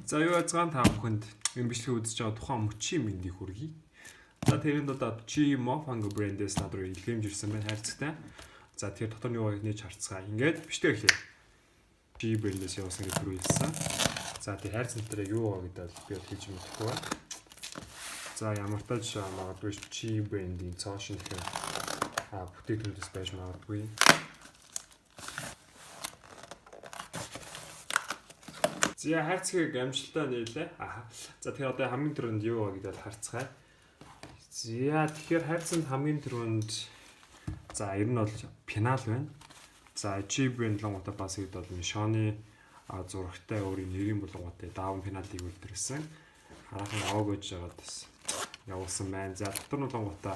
За юу яцгаан та бүхэнд энэ бичлэгийг үзэж байгаа тухайн мөчийн мэндийг хүргэе. За тэрийн одоо G Mofango брэндээс над руу илгээмж ирсэн байна хайрцагтай. За тэр дотор нь юу байгааг нээж харцгаа. Ингээд бичлэг эхлэе. G брэндээс явуулсан гэж түрүү хэлсэн. За тэр хайрцагтай яг юу байгаа гэдэг би хийж мэдэхгүй байна. За ямар тач магадгүй G брэндийн цоошин гэх бүтээгдэхүүнээс байж магадгүй. За хайрцгийг амжилттай нийлээ. За тэгэхээр одоо хамгийн түрүүнд юу вэ гэдээ харцгаая. За тэгэхээр хайрцанд хамгийн түрүүнд за ер нь бол пенал байна. За G brand лонготой бас хэд бол Mishoni зурагтай өөрийн нэрийн булгуутай даун пеналыг үлдэрсэн. Хараахан аваг гэж байгаад бас явуулсан байна. За дотор нь лонготой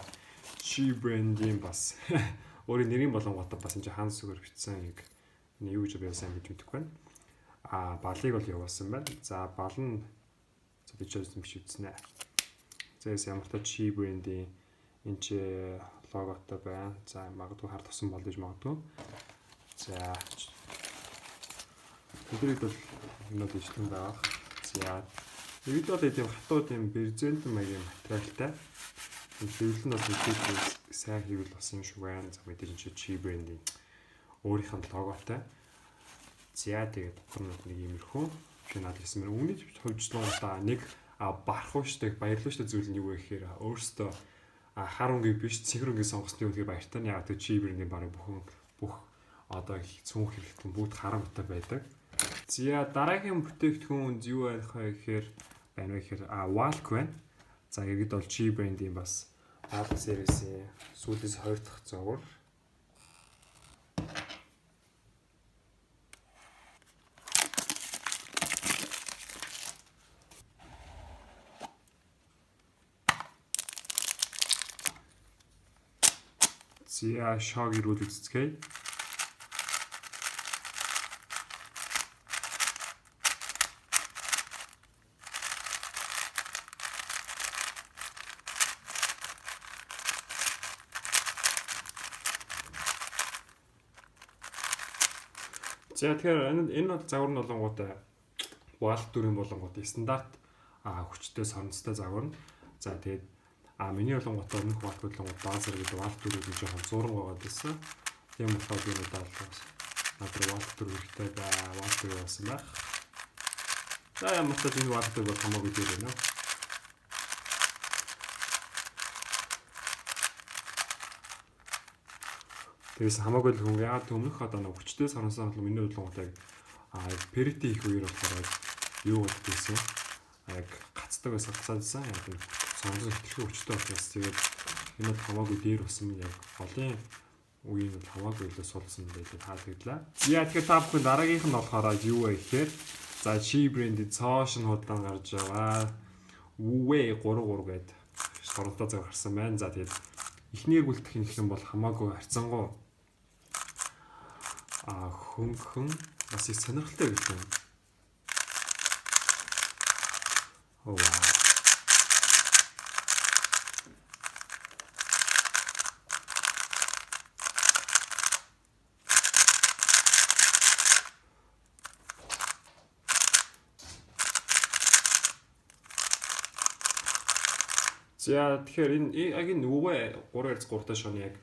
G brand-ийн бас өөрийн нэрийн булгуутай бас энэ хаан сүгэр бичсэн яг юу гэж байсан гэж мэдэхгүй байна. Балыг бол явуулсан байна. За бал нь бичсэн биш үзнэ. Зээс ямар ч G brand-ийн энэ ч логотой байна. За магадгүй хард тусан бол гэж магадгүй. За тэднийг бол энэ бичлэн байгаа. За үүд бол ийм хатууд ийм брезент маягийн материалтай. Энэ хэвлэл нь бол мэдээж сайн хэвлэл болсон юм шиг байна. За мэдээж G brand-ийн өөрийнх нь логотой. За тэгээд дотор нь нэг иймэрхүү пенал гэсэн мөр үүний хувьчлуулалтаа нэг барах штэ баярлуу штэ зүйл нь юу вэ гэхээр өөрөөсөө хар өнгийг биш цэхэр өнгийг сонгосны үнхээр баяртай. Яг тэр G brand-ийн бараг бүх одоо цүнх хэрэгтэн бүгд харамтай байдаг. За дараагийн бүтээгдэхүүн юу байх вэ гэхээр байна вэ гэхээр Walk байна. За иргэд бол G brand-ийн бас Walk series-ийн сүүлээс 2 дахь зураг. За шог ирүүл үзцгээе. За тэгэхээр энэ бол загвар нь болонгуудаа wall дүрийн болонгуудаа стандарт хүчтэй соронцтой загвар нь. За тэгээд миний болонгуудаа өмнөх wall болонгууд баазар гэдэг wall дүрийг нь жоохон зураг байгаад байсан. Тийм болохоор би надад wall дүр хэрэгтэй wall дүр болсон байх. За ямар ч энэ wall дүр бол хамаагүй дээр байна. Тэрээс хамаагүй л хүн яагаад өмнөх одоо нэг хүчтэй соронсон бол миний бодлоготой Perity их үеэр болохоор юу болд гэсэн яг гацдаг байсан гацаадсан яг сонгон ихтгэл хүчтэй болохоос тэгээд энэ бол хамаагүй дээр болсон яг голын үеийн бол хамаагүй илүү сулсан байлээ таалагдлаа. За тэгэхээр та бүхэн дараагийнх нь болохоор юу вэ гэхээр за G brand-ийн цоошин худлаа гарч байгаа. Үвэ 33 гэдэг соронтой цаг гарсан байна. За тэгээд эхний гүйлтэх юм бол хамаагүй харьцангуй хөнгөн бас их сонирхолтой гэж байна. Оо. За тэгэхээр энэ яг энэ өвөө 3x3 та шоны яг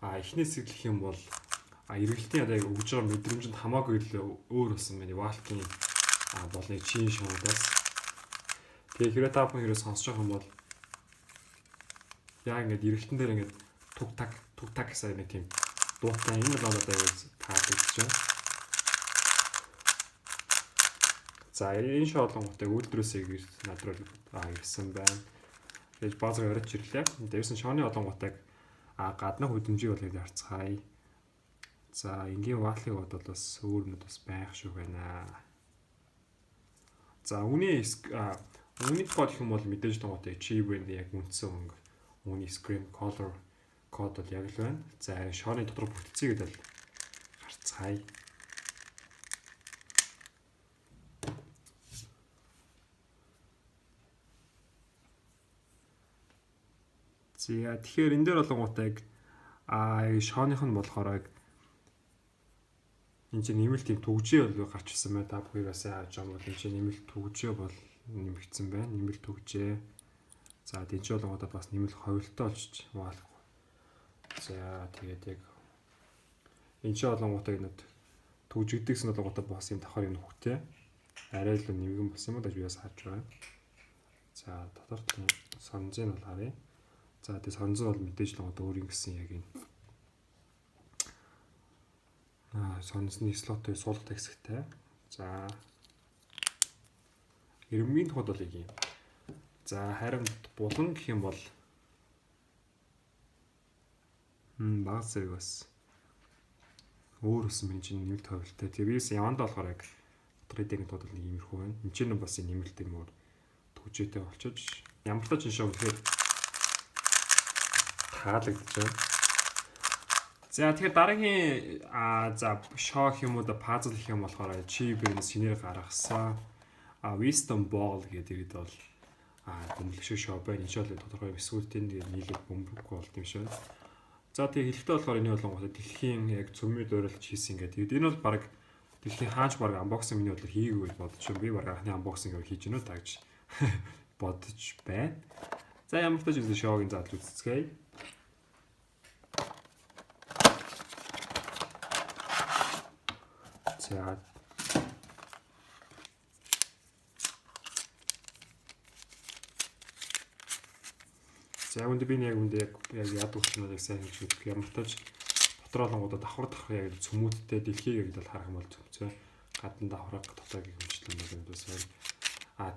эхнээс эхлэх юм бол эргэлтийн яг өгж байгаа мэдрэмжэнд хамаагүй л өөр болсон байна. Walk-ийн болны чин шоудаас. Тэгээ хэрэг та бүхэн хэрэг сонсож байгаа юм бол яг ингэж эргэлтэн дээр ингэж туг таг гэсэн нэг тийм дуутай энэ л одоо яг таалагдж байна. За энэ шоолонготой үйлдвэрээсээ надрал ирсэн байна. Тэгэж баазар орж ирлээ. Дээрс нь шооны олонготойг гадны хөдөлмжийг бол ингэ харцгаая. За энгийн ваалыг бодвол бас өөр мэд бас байх шүү байна. За үүний гол юм бол мэдээж тонготой G brand яг үндсэн өнгө. Үүний screen color код бол яг л байна. За шооны дотор бүтцийг л харцгаая. За тэгэхээр энэ дээр болонгуудаа шооных нь болохоор энэ чинь нэмэлт тийм төгжээ бол гарч ирсэн байна. Та бүхэн бас яаж юм бол энэ чинь нэмэлт төгжээ бол нэмэгдсэн байна. Нэмэлт төгжээ. За тийч болгоодаа бас нэмэлт ховлтой болж маалахгүй. За тэгээд яг энэ ч болгоотаа энэ төгжигдсэн болгоотаа бас юм давхар юм хөвтэй. Арай л нэмгэн болсон юм да би бас харж байгаа. За доторт сонзын бол харъя. За тэгээд сонзон бол мэдээж л одоо өөр юм гэсэн яг энэ сонзны слотын суулгах хэсэгтэй. За эрэмгийн тухайд бол яг юм. За харин булан гэх юм бол баг зэрэг бас өөр өсөн юм чинь нэмэлт хөвөлтэй. Тэрээс яванд болохоор яг трейдинг тод нэг иймэрхүү байна. Энд чинь бас нэмэлт юм уу төгжээтэй болчихож ямар ч шинж өгөхөөр таалагдж байна. За тэгэхээр дараагийн за шок юм уу да пазл гэх юм болохоор чи бэрнэс шинээр гаргасан wisdom ball гэдэг бол бөмбөлгшөө шоу байна. Энэ ч бол тодорхой эсвэлтийн нийлэг бөмбөг болт юм шиг. За тэгээ хэлэхдээ болохоор энэ болонгоо дэлхийн яг цөмөд ойролж хийсэн гэдэг. Тэгээд энэ бол баг дэлхийн хаач баг анбоксинг миний бодлоор хийгээгүй бодож байна. Би баг анхны анбоксинг хийж гэнэ үү тагж бодож байна. За ямар ч тач шоугийн задлал үзцгээе. За За үүнд би яг яадаг учраас сайн хэлж өгөх ямар тач дотроолонгуудад давхар яг цөмүүдтэй дэлхийг яг л харах юм бол цөмцөө гадна давхраг дотоод хэмжлэн байна бас байна.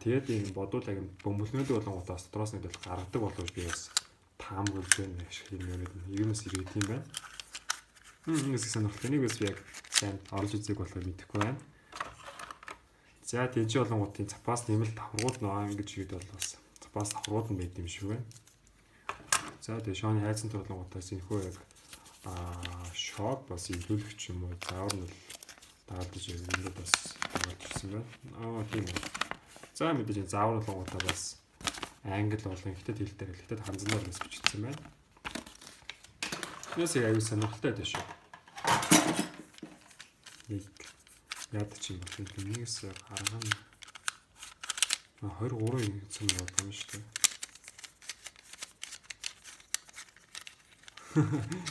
Тэгээд энэ бодвол яг бөмбөлнүүд болонгуудаас дотроос нэг л гаргадаг боловч би бас таамаглаж байна ашиг юм юмс ирээд юм байна. Ингэс сонирхолтой нэг бас яг сайн орлож үзэх болохоор мэдэхгүй байна. За тийч болонгуудын запас нэмэлт давхрууд нөө ингэж хийд бол бас запас давхрууд нь байд юм шиг байна. За тэгээ шооны хайцсан торлонгуудаас энэхүү яг шок бас илүүлэгч юм уу заавар нь даалдаж ингээд бас болж ирсэн байна. Тийм үү. За мэдээж заавар болгоотаа бас англи болон хятад хэл дээр хятад ханзанаар бас бичигдсэн байна. Ясээ аюу сонирхолтой дээ шүү. Нэг яд чи юм бол нэгээс гаргана. 23 цэм болов юм шүү дээ.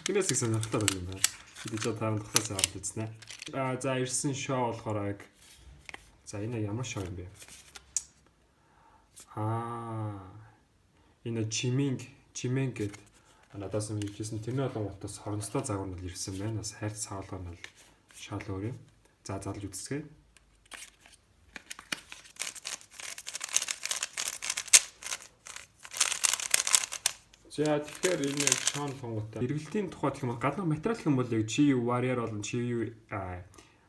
Гинэс их сонирхолтой байна юм байна. Би ч таарах тухайсаа авч үзнэ. За ирсэн шоу болохоор яг за энэ ямар шоу юм бэ? Энэ чиминг гэд надаас нь хэлжсэн тэрний олон утас хоронцтой загвар нь ирсэн байна. Бас хайрц саалгаа нь шал өөр юм. За залж үзсгээ. За тэгэхээр энэ шоун сонготой эргэлтийн тухай гэх юм бол гаднах материал гэх юм бол яг GU Warrior болон GU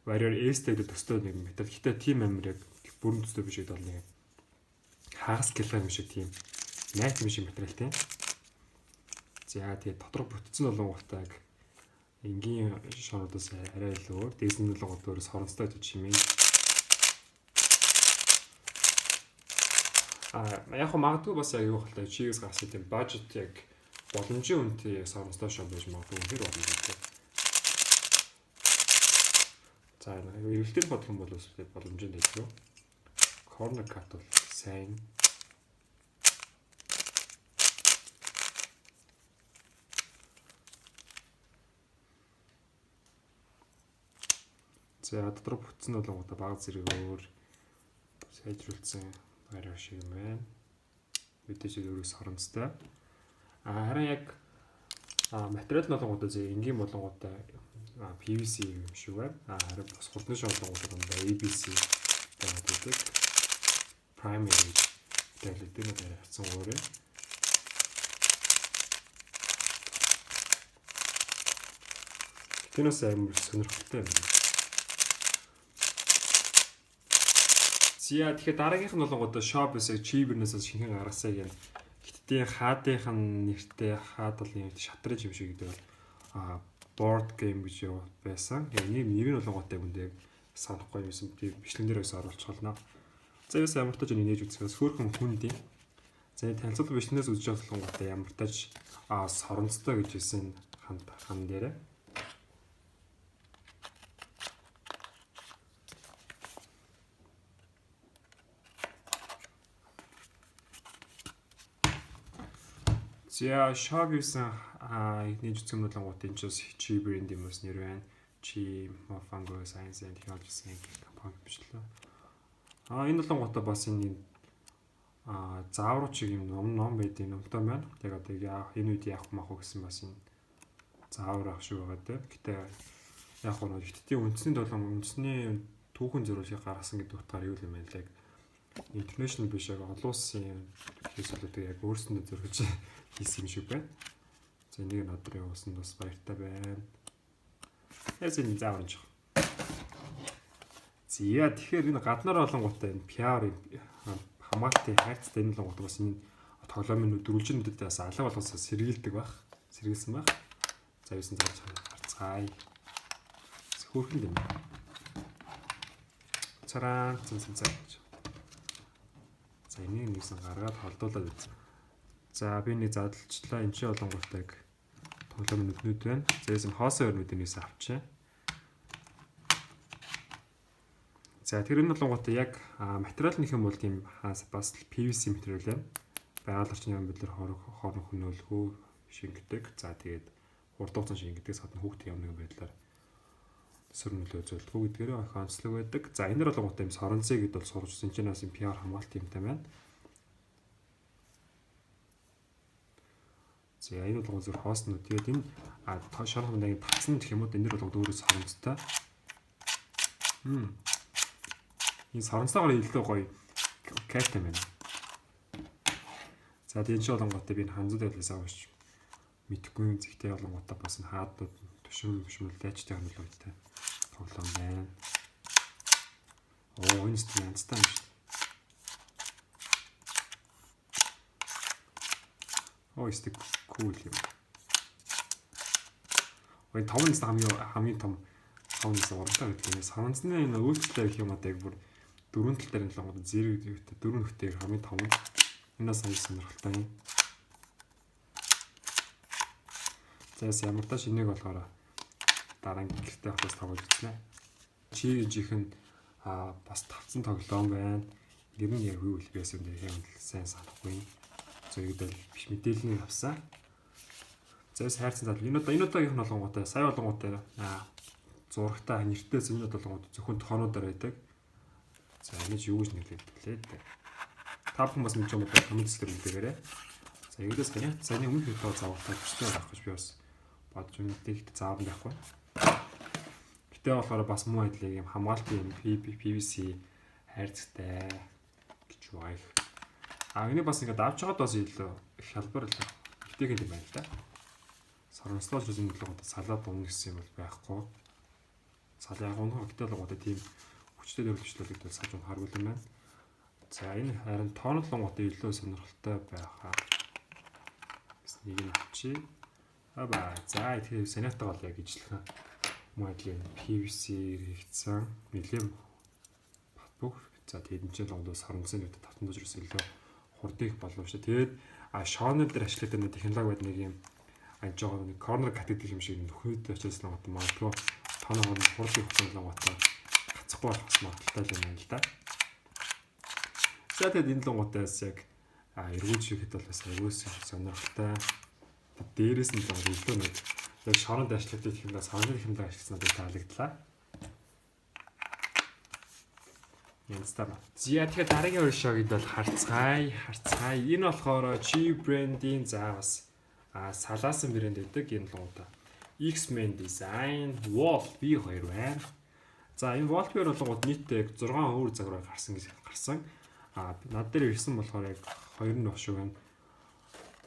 Warrior S гэдэг төстэй нэг материал. Гэтэ team амир яг бүрэн төстэй биш гэдэг бол нэг хагас килограмм шиг тийм найт юм шиг материал тийм. За тэгээд доторх бүтцэн болонготой яг энгийн шоунуудаас арай л өөр. Дээс нь болонгот өөрөөс хоронцтой чимээ. Яг магадгүй бас яг юу хэлтэй чигээс гарсан тийм бажет яг боломжийн үнэтэй соромжтой шоу байж магадгүй үнээр болно гэдэг. За эргэлтийн бодох юм бол бас боломжтой байж юу. Corner cut бол сайн. За дотор бүтцэн болонгоо баг зэрэг өөр сайжруулсан гараа шиг юм байна. Мэдээж өөрөөс хоронцтой. Харин яг материал болонгуудаа зэ энгийн болонгуудаа PVC юм шиг байна. Харин бас хурдны шоолонгуудаа ABC гэдэг primary дэлгэдэг нь харьцсан өөрөө. Тэрнээс амар сонирхолтой байна. За тэгэхээр дараагийнх нь болонгуудаа shop-ээс cheaper-нээс шинхэн гаргасаа гэн. Хиттийн хаадынх нь нэртэй хаад бол юм шатрын юм шиг гэдэг бол board game гэж байсан. Яг нэр нь болонгоотой бүндээ санахгүй юмсан би бичлэн дээрээс оруулах болно. За яс ямар тач нээж үзэхээс хөөрхөн хүндий. За танилцуулга бичлэнээс үзэж болгонгоотой ямар тач соронцтой гэж хэлсэн хан дээрээ. За shop юусан нэг жүцгэн болонгууд энэ ч бас Chi brand юм бас нэр байна. Chi Mofango Science and Technology компани бичлээ. Энэ болонгуудаа бас энэ заавар чиг юм ном байд юм номтой байна. Тэгээ одоо энэ үед яах мах уу гэсэн бас энэ заавар ах шиг байгаа дээ. Гэтэ яг нь хиттийн үндэсний түүхэн зөрүүлгийг гаргасан гэдэг утгаар юу юм бэ лээ. International биш яг олон улсын хэсгүүдээ яг өөрсөндөө зөргөж хийсэн юм шиг байна. За энийг надад явуулсан бас баяртай байна. Яс энэ заавар жоо. Зя тэгэхээр энэ гаднаар болонгуудаа энэ PR хамгаалтын хайрцтай энэ болгоод бас энэ тоглоомын дөрвөлжинүүдэд бас алга болгосоо сэргийлсэн байх. За юусэн зааж харцгаая. Хөөрхөн юм. Цараа цэнцэн. За энийг нэгсэн гаргаад холдуулаад үзье. За би нэг задлалчлаа энэ чинь болонгуудаа тоглоомын нүднүүд байна. За яасан хоосон өрнүүдийн нэгсэн авчаа. За тэр энэ болонгуудаа яг материал нөх юм бол тийм бас PVC материал байна. Байгаль орчны байдлаар хоорон хөнөөлгөө шингэдэг. За тэгээд урт хугацаанд шингэдэг садны хүүхдийн юм нэг байдлаар сөрн нөлөө зөвлөгөө гэдгээр их онцлог байдаг. За энэ болонгуудаа юм соронцыг гэдэл сурчсан чинь бас юм PR хамгаалт юмтай байна. За энэ бол зөв хооснууд. Тэгээд энэ шорхон нэг татсан гэх юм уу энэ бол өөрөө соронцтой. Энэ соронцоогоор илүү гоё кайтай байна. За энэ ч болонготой би ханзад байлаас авч мэдхгүй зэгтэй болонготой бас энэ хаадууд төшөмөл дайчтай юм л уутай. Тоглоом байна. Энэ сте янзтай юм шүү. Истик кул юм. Тавнаас хамгийн том тавнаас уралдаа гэдэг. Санансны энэ үйлчлэл гэх юм одоо яг бүр дөрөв тал дээр нь л гоо зэрэг дөрөв нөхтэй хамгийн том. Энэс сайн сонирхолтой юм. Зээс ямар тааш энийг болохоор дараа нь гэртээ хатаас тоглож үзлээ. Чи жихэн бас тавцсан тоглоом байна. Ер нь яг юу хэлбээс юм дээр юм сайн санахгүй. Зөвөдөл биш мэдээлэл авсан. Зээс хайрцан зал. Энэ удаагийнх нь болгонготой сая болгонготой зурагтай нэртэй зэмнүүд болгонгод зөвхөн тоонуудаар байдаг. За энэ ч юу гэж нэрлэдэг лээ. Та бүхэн бас мэдж байгаа бол коммент дээр үлдээгээрэй. За ягдас гэнэ. Сайн өмнөх видео заавартай хүчтэй байх гэж би бас бодож үнэтэйгт заавал байхгүй. Гэтэ болохоор бас муу айдлыг юм хамгаалтын PVC хайрцагтай гэж байна. Энийг бас ингээд авч байгаад бас илүү их хялбар л итгэх юм байна л да. Соронцлол зүйлэн бодлогод салаад унах гэсэн юм бол байхгүй. Сал яг унах гэтэл л гоо тийм хүчтэй дөрвөлжлөлүүд бол саж харгүй юм байна. За энэ харин тоонотлон гоо илүү сонирхолтой байхаа. Бас нэг нь авчи. За тэгэхээр санаатай бол яг ижлэх модель PVC хэрэгцсэн нэлээд бүх. За тэгээд энэ ч л соронцны нүдэд татсан дэж илүү хурдыг боломжтой. Тэгээд шоонер дээр ашигладаг нэг технологи байдаг нэг юм жоо нэг корнер кат гэдэг юм шиг нөхөд очиж нэг магадгүй тооноогоор хурдыг хугацаанд гацхгүй болох магадaltaй юм байна л да. За тэгээд энэ лонготоос яг эргүүл шиг хэд бол бас аюус сонирхолтой. Дээрээс нь л илүү нэг яг шоронд ашигладаг технологи соонер технологи ашигласан надад таалагдлаа. Янзтай. За тэгэхээр дараагийн өршөөг бол харцгаая. Энэ болохоор Chi brand-ийн бас салаасан брэнд гэдэг энэ лууда. X-Men Design Wolf V2 байна. За энэ Wolf V2 болгоод нийтдээ 6 өөр загвар гарсан. Над дээр ирсэн болохоор яг 2 нь багш байна.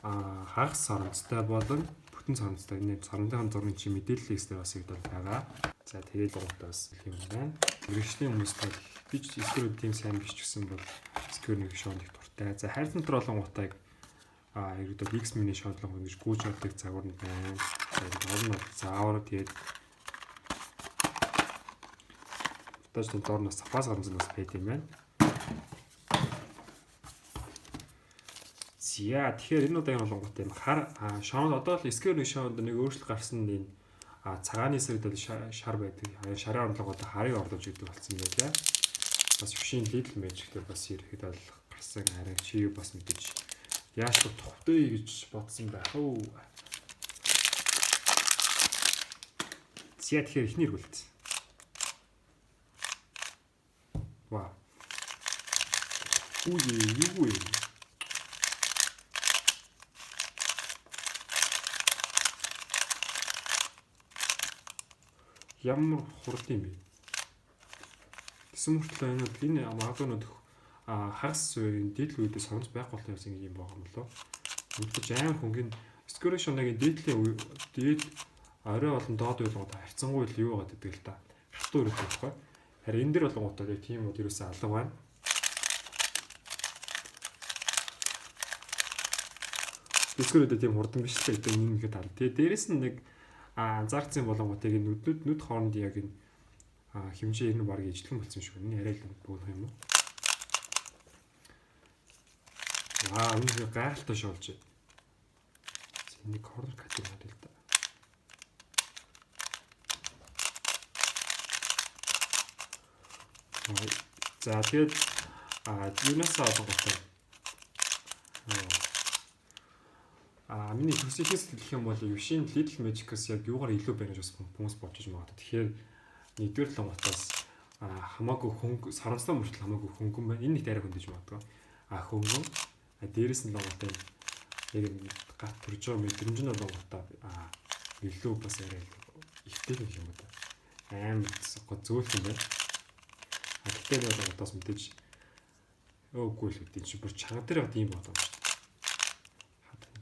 Хагас соронцтой болон бүтэн соронцтой. Энэ соронцын зургийн чи мэдээлэл хэсгээр бас игдэл байгаа. За тэгээд луудаас юм байна. Мэргэжлийн хүмүүстэй би ч эсвэл тийм сайн биш ч гэсэн бол сквер нэг шоунд их дуртай. За хайрцан тролонгуудыг ерөөдөө X-Men шоудлог ингэж гүйж авдаг загвар нь байна. Тэгээд нь заавар тэгээд фотожны дорноос сапаас гарсан бас байт юм байна. За тэгэхээр энэ удаагийн болгонгууд юм хар шоунд одоо л сквер нэг шоунд нэг өөрчлөлт гарсан энэ цагааны сэрд шар байдаг. Шарын орлогод харыг орлож өгдөг болсон байлаа. Бас фишинг лидл мэж гэдэг бас ирэхэд бол гарсан арай чи бас мэдээж Яаж ч тухтай гэж бодсон байх уу. Зя тэгэхээр ихний эргүүлсэн. Вау. Үгүй юу вэ? Ямар хурд юм бэ? Гэсэн мөртлөө энэ магадгүй хагас үеийн дээдл үедээ сонгож байх болтой юм ийм байгаа юм лөө. Үнэхээр амар хөнгөн скорешоногийн дээд орой болон доод байлгууд харьцангуй л юу байгаа гэдэг л та. Хатуу өрөө байхгүй. Харин энэ дэр болгонгуудаа тийм үү ерөөсөө алга байна. Скорешонод тийм хурдан биш л гэдэг юм ихэд тал. Тэгээ дээрэс нь нэг анзаарсан болгонгуудыг нүд хооронд яг энэ хэмжээ энэ баг ижлэхэн болсон шүү. Энэ арай л бөөх юм уу? Энэ гайхалтай шоолж. Энийг корнер кат юм аа л да. За тэгээд юунаас авах миний төсөлхөөс хэлэх юм бол Юшин Little Magic-аас яг юугаар илүү байна гэж хүмүүс бодож магадгүй. Тэгэхээр нэгдүгээр л гутаас хамаагүй хөнгө сарамстай мөртөл хамаагүй хөнгөн байна. Энэ нэг арай хөндөж магадгүй. Хөнгөн. Дээрээс нь логотой яг гат төрж байгаа мэдрэмж нь логотой илүү бас арай ихтэй юм да. Амар зөөлх юм байна. Гэтэл логотоос мэдээж өөгүй л үгүй чи бүр чанга дээр бат юм байна.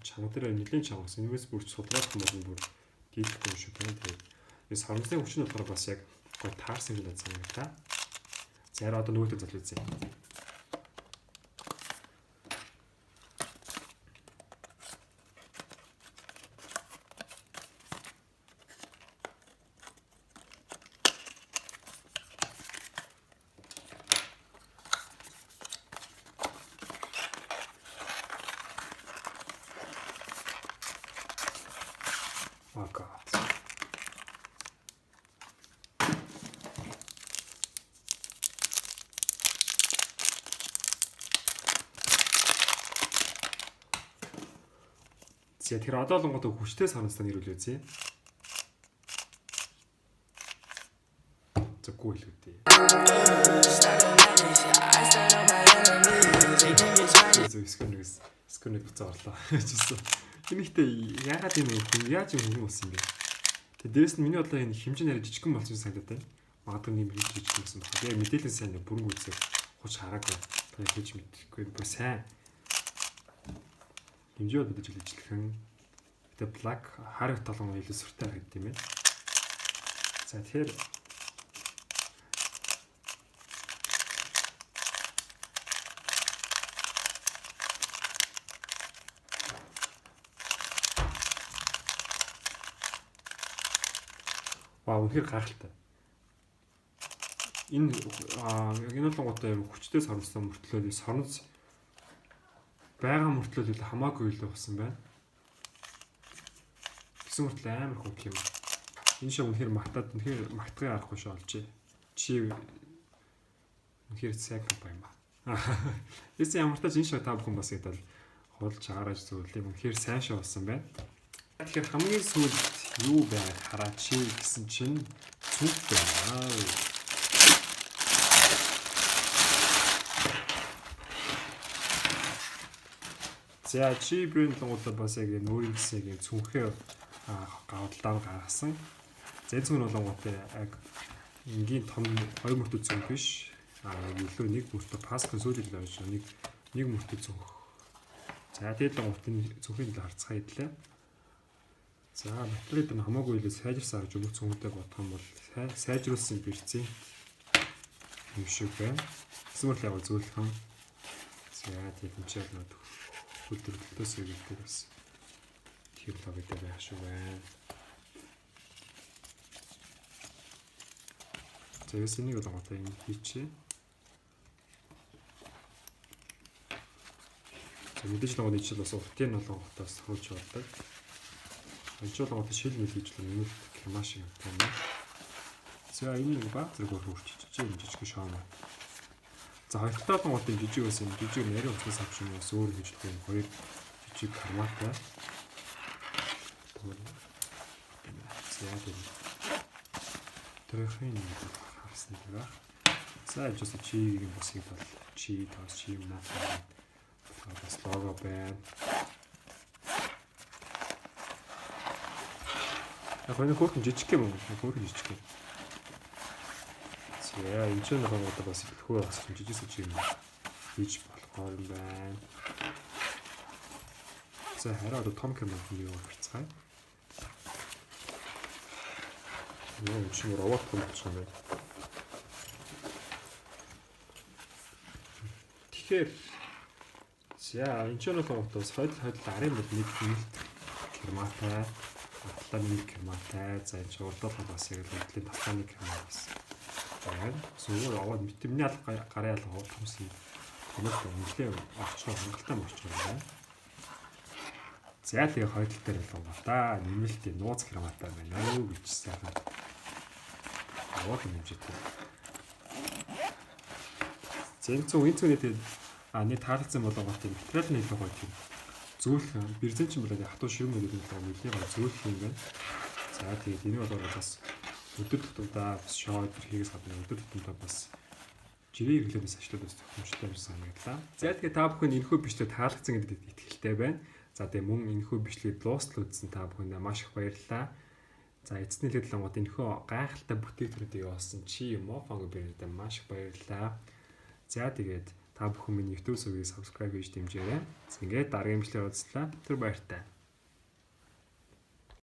Чанга дээр нэлийн чангас энэс бүр судлах юм бол бүр дийлэхгүй шүү дээ. Тэгээд сарамсны хүч нь болохоор бас яг гой таарсан юм байна юм да. За одоо нөгөөдөө залуу үзье. Тэгэхээр одоо л гоо хүчтэй санаастаа нэрвэл үзье. Зөвгүй л үгүй. Сконыг буцаарлаа. Энийхтэй яагаад юм бэ? Яаж юм болсон юм бэ? Тэгээ дээрэс нь миний бодлоо энэ хэмжээ нарийн жижигхэн болсон санагдаад байна. Магадгүй нэм жижигхэн болсон байна. Яг мэдээлэл сайн бүрэн үзээ хуч хараагүй. Тэгээ хийж мэдэхгүй бүр сайн. Хэмжээ бодож ижлэхэн. Тэгээ black хараг толгон илүү сүртэй харагддаг юм байна. За тэгэхээр үнэхээр гайхалтай. Энэ гинолонготой хүчтэй сарамстай мөртлөө сорноц байгаа мөртлөө хамаагүй илүү болсон байна. Гэсэн мөртлөө амар хөнгө юм. Энэ шиг үнэхээр магтгын арахгүй шоолж. Чи үнэхээр сайн компани юм ба. Эцэг ямар тач энэ шиг та бүхэн бас гэдэл хулж чагараж зөвлөлийн үнэхээр сайн шоу болсон байна. Тэгэхээр хамгийн сүүлд юу байг хараач гэсэн чинь зүг байна. За чи брэнд лонготой бас яг нүүрийн хэсэг цүнхээ гавдалдаа гаргасан. Зэнцэн болгонготой яг энгийн том 2 мөртөө цүнх биш. Илүү нэг мөртөө паскын сүүлд гарч нэг мөртөө цүнх. За тэгээд лонготын цүнхийн талаар харцгаа хэллээ. За материал нь хамаагүй илүү сайжирсан гэж өгөх цүнхтэй бодох юм бол сайжруулсан бэрцэн юм шиг байна. Эсвэл яг зөөлхөн. За тэгээд хэмжээл нөт хүлдвэрлэлтээс өгдөг бас тэр логотой байх шүү байна. Тэгээс энийг логотой юм хийчихье. За мэдээж логоны жишээл бас уртын логотоос хурж болдог. Эцэг логотой шил мэл гэж л нэмэлт крема шиг юм байна. За энэ нэг баг зэрэг хурчиж юм жижиг шоу. За хоёр дахь логотой жижиг байсан. Жижиг нэрийн утгаас авч юм бас өөр гэж хэлдэг. Хоёр жижиг карматай. За тэрхэн харсан даа. За just чигийн босыг бол чи тас чи юм аа. Бас лого байна. Яг энэ хөөрхөн жижиг юм уу? Хөөрхөн жижиг юм. За энэ ч нэг одоо бас хөө бас жижиг юм хийж болохоор юм байна. За хараа одоо том камер юу харцгаая. Юу ч юм робот болж байгаа юм байна. Тэгэхээр за энэ ч нэг бас хойд арын бол нэг нэмэлт керматай, талаа нэг керматай, за энэ урдаа бас яг л хөдлийн талааны кермат бас. байна. Зүгээр аваад миний гарын алга томс юм. Томс өнгөлөө авчихсан хангалттай болчихсон байна. За тэгээ хойдол дээр л байгаа да. Нэмэлтийн нууц кераматай байна уу гэж сайхан. Аваад нэмжээтэй. Зэнцүү энэ тэгээд нэг таалцсан болоогоо тийм материал нь илүү гоё тийм. Зөөлх бэрзэн ч юм бол хатуу ширүүн гэдэг нь нэлээд гоё зөөлх юм байна. За тэгээд энэ бол бас өдөр тутамдаа бас шоу хийхээс гадна өдөр тутамдаа бас жирийн хэрэглээс ачлаад бас тохиомжтой юм санагдлаа. За тэгээ та бүхэн энэхүү бичлэг таалагдсан гэдэгт итгэлтэй байна. За тэгээ мөн энэхүү бичлэгийг дуустал үзсэн та бүхэндээ маш их баярлалаа. За эцсийн хэлээд л гот энэхүү гайхалтай бүтээгдэхүүнүүдийг явуулсан чи Мофонг бэрдээ маш их баярлалаа. За тэгээд та бүхэн миний YouTube сувгийг subscribe хийж дэмжээрэй. Ингээд дараагийн бичлэгээр уулзлаа. Тэр баяртай.